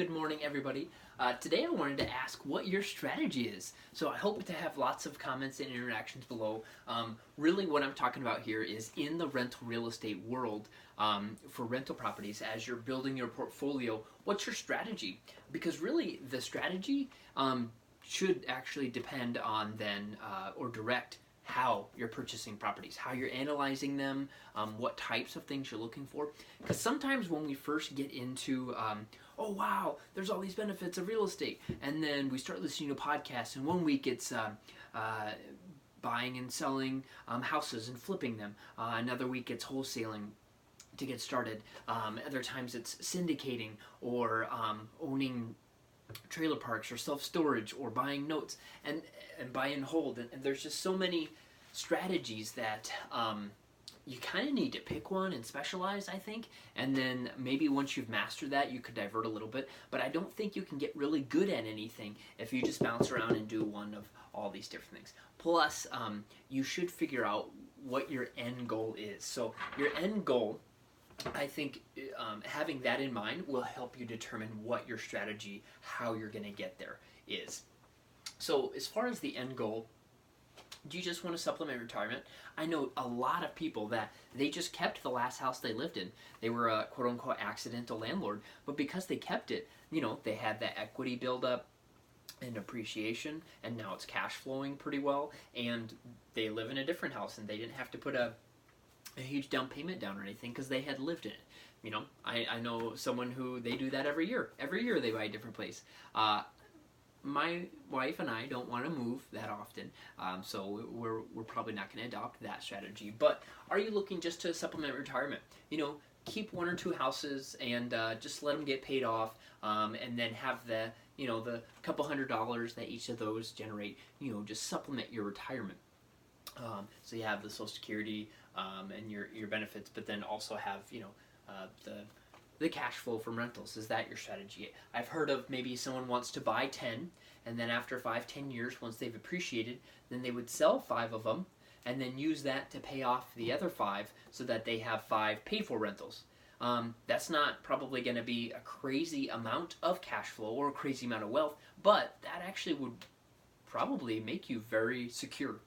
Good morning, everybody. Today I wanted to ask what your strategy is. So I hope to have lots of comments and interactions below. Really what I'm talking about here is in the rental real estate world, for rental properties, as you're building your portfolio, what's your strategy? Because really the strategy should actually depend on then, or direct how you're purchasing properties, how you're analyzing them, what types of things you're looking for. Because sometimes when we first get into, oh wow, there's all these benefits of real estate, and then we start listening to podcasts, and one week it's buying and selling houses and flipping them. Another week it's wholesaling to get started. Other times it's syndicating or owning trailer parks or self-storage or buying notes and buy and hold, and there's just so many strategies that you kind of need to pick one and specialize, I think, and then maybe once you've mastered that you could divert a little bit, but I don't think you can get really good at anything if you just bounce around and do one of all these different things. Plus you should figure out what your end goal is. So your end goal, I think having that in mind will help you determine what your strategy, how you're going to get there is. So as far as the end goal, do you just want to supplement retirement? I know a lot of people that they just kept the last house they lived in. They were a quote-unquote accidental landlord, but because they kept it, they had that equity buildup and appreciation, and now it's cash flowing pretty well, and they live in a different house, and they didn't have to put a huge down payment down or anything because they had lived in it. I know someone who they do that every year. Every year they buy a different place. My wife and I don't want to move that often, so we're probably not going to adopt that strategy. But are you looking just to supplement retirement? Keep one or two houses and just let them get paid off, and then have the couple $100s that each of those generate. Just supplement your retirement. So you have the Social Security and your benefits, but then also have the cash flow from rentals. Is that your strategy? I've heard of maybe someone wants to buy 10, and then after 5-10 years, once they've appreciated, then they would sell 5 of them, and then use that to pay off the other 5, so that they have 5 paid for rentals. That's not probably going to be a crazy amount of cash flow or a crazy amount of wealth, but that actually would probably make you very secure.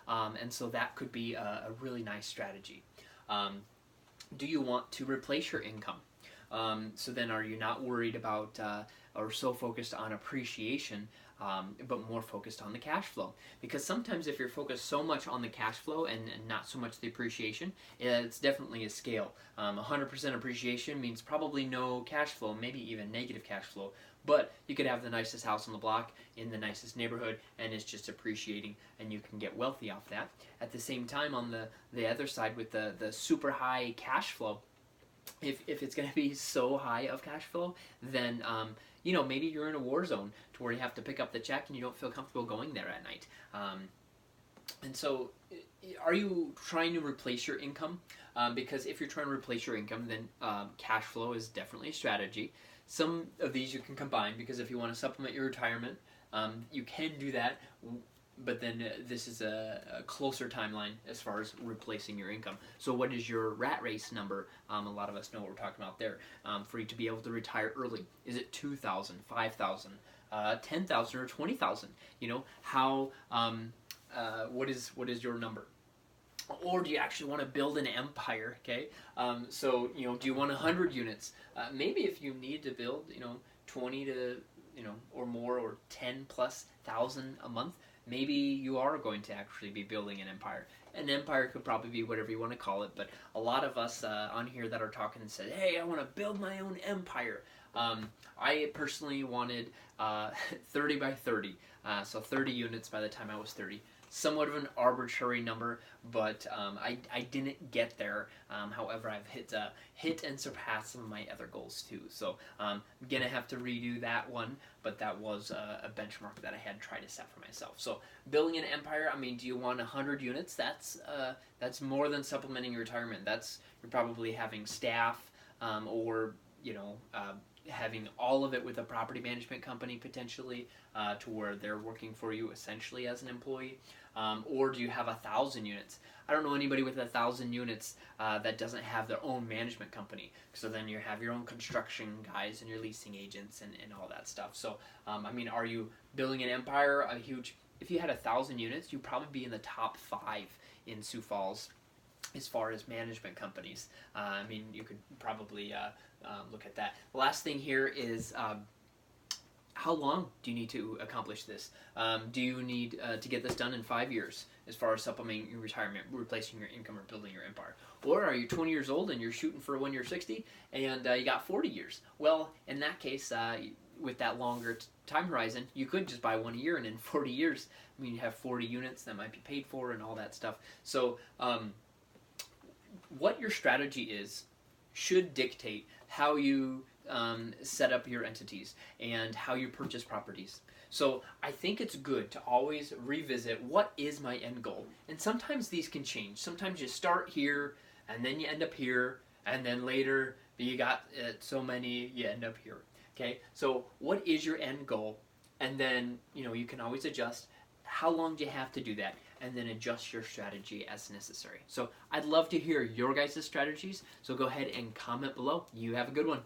And so that could be a really nice strategy. Do you want to replace your income? So then are you not worried about or so focused on appreciation, but more focused on the cash flow? Because sometimes if you're focused so much on the cash flow and not so much the appreciation, it's definitely a scale. 100% appreciation means probably no cash flow, maybe even negative cash flow. But you could have the nicest house on the block in the nicest neighborhood, and it's just appreciating, and you can get wealthy off that. At the same time, on the other side with the super high cash flow, if it's going to be so high of cash flow, then maybe you're in a war zone to where you have to pick up the check and you don't feel comfortable going there at night. And so are you trying to replace your income? Because if you're trying to replace your income, then cash flow is definitely a strategy. Some of these you can combine, because if you want to supplement your retirement, you can do that, but then this is a closer timeline as far as replacing your income. So what is your rat race number? A lot of us know what we're talking about there. For you to be able to retire early, is it 2,000, 5,000, 10,000, or 20,000? What is your number? Or do you actually want to build an empire? Okay, so do you want 100 units? Maybe if you need to build 20 to or more, or 10,000+ a month, maybe you are going to actually be building an empire. An empire could probably be whatever you want to call it, but a lot of us on here that are talking and said, hey, I want to build my own empire. I personally wanted 30 by 30, so 30 units by the time I was 30. Somewhat of an arbitrary number, but I didn't get there. However, I've hit and surpassed some of my other goals too. So I'm gonna have to redo that one, but that was a benchmark that I had tried to set for myself. So building an empire, do you want 100 units? That's more than supplementing your retirement. You're probably having staff, or having all of it with a property management company potentially, to where they're working for you essentially as an employee, or do you have 1,000 units? I don't know anybody with 1,000 units that doesn't have their own management company. So then you have your own construction guys and your leasing agents and all that stuff. So I mean, are you building an empire? A huge. If you had 1,000 units, you'd probably be in the top 5 in Sioux Falls as far as management companies. I mean, you could probably look at that. The last thing here is, how long do you need to accomplish this? Do you need to get this done in 5 years as far as supplementing your retirement, replacing your income, or building your empire? Or are you 20 years old and you're shooting for when you're 60 and you got 40 years? Well, in that case, with that longer time horizon, you could just buy one a year, and in 40 years, I mean, you have 40 units that might be paid for and all that stuff. So what your strategy is should dictate how you set up your entities and how you purchase properties. So I think it's good to always revisit, what is my end goal? And sometimes these can change. Sometimes you start here and then you end up here, and then later you got so many, you end up here. Okay, so what is your end goal? And then, you can always adjust. How long do you have to do that? And then adjust your strategy as necessary. So I'd love to hear your guys' strategies. So go ahead and comment below. You have a good one.